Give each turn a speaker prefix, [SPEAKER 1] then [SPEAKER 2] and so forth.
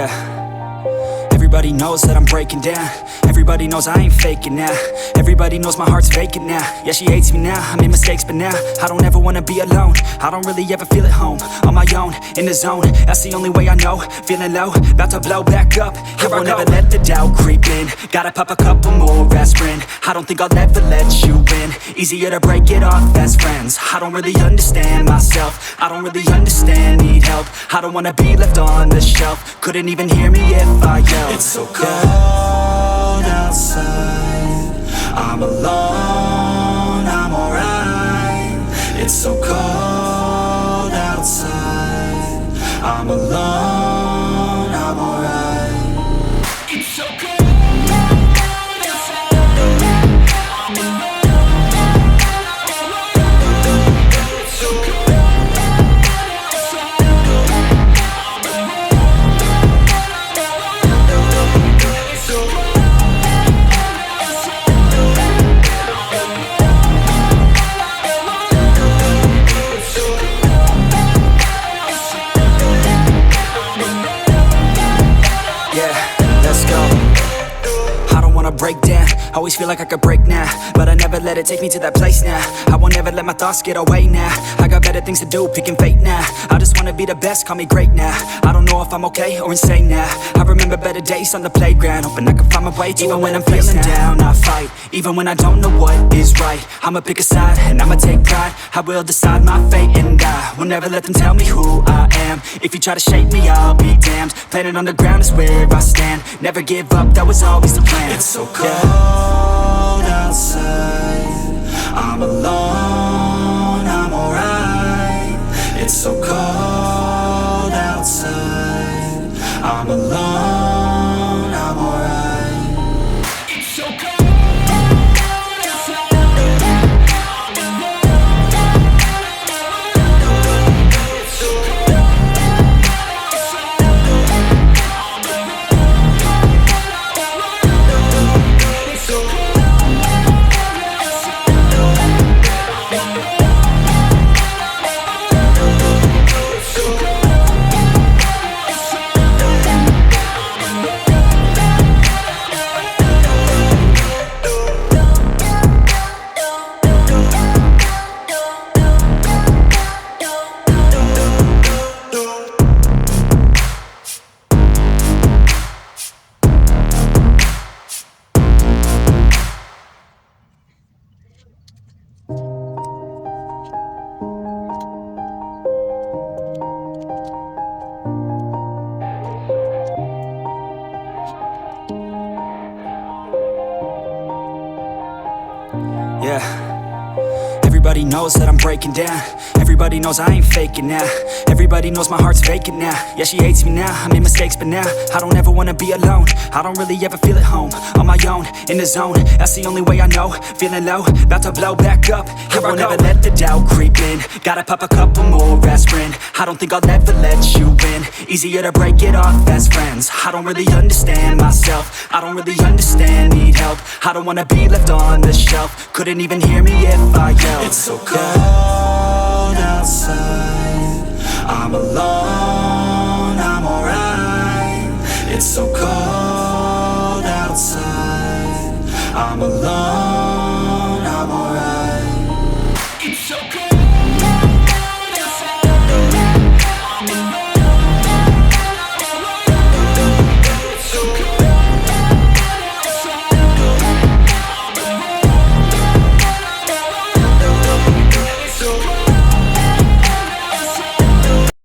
[SPEAKER 1] Yeah. Everybody knows that I'm breaking down. Everybody knows I ain't faking now. Everybody knows my heart's vacant now. Yeah, she hates me now, I made mistakes but now I don't ever wanna be alone. I don't really ever feel at home. On my own, in the zone, that's the only way I know. Feeling low, about to blow back up. Here I won't ever let the doubt creep in. Gotta pop a couple more aspirin. I don't think I'll ever let you in. Easier to break it off best friends. I don't really understand myself. I don't really understand, need help. I don't wanna be left on the shelf. Couldn't even hear me if I yelled.
[SPEAKER 2] It's so cold outside. I'm alone, I'm alright. It's so cold outside. I'm alone, I'm alright. It's so cold.
[SPEAKER 1] Break down, always feel like I could break now, but I never let it take me to that place now. I won't ever let my thoughts get away now. I got better things to do, picking fate now. I just wanna be the best, call me great now. I don't know if I'm okay or insane now. I remember better days on the playground, hoping I can find my way. Even when I'm feeling down, I fight. Even when I don't know what is right, I'ma pick a side and I'ma take pride. I will decide my fate and I will never let them tell me who I am. If you try to shake me, I'll be damned. Planet on the ground is where I stand. Never give up, that was always the plan.
[SPEAKER 2] It's so cold outside. I'm alone, I'm alright. It's so cold outside. I'm alone, I'm alright. It's so cold.
[SPEAKER 1] Everybody knows that I'm breaking down. Everybody knows I ain't faking now. Everybody knows my heart's vacant now. Yeah, she hates me now, I made mistakes but now I don't ever wanna be alone. I don't really ever feel at home. On my own, in the zone, that's the only way I know. Feeling low, about to blow back up. Here I won't ever let the doubt creep in. Gotta pop a couple more aspirin. I don't think I'll ever let you in. Easier to break it off best friends. I don't really understand myself. I don't really understand, need help. I don't wanna be left on the shelf. Couldn't even hear me if I yelled.
[SPEAKER 2] It's so cold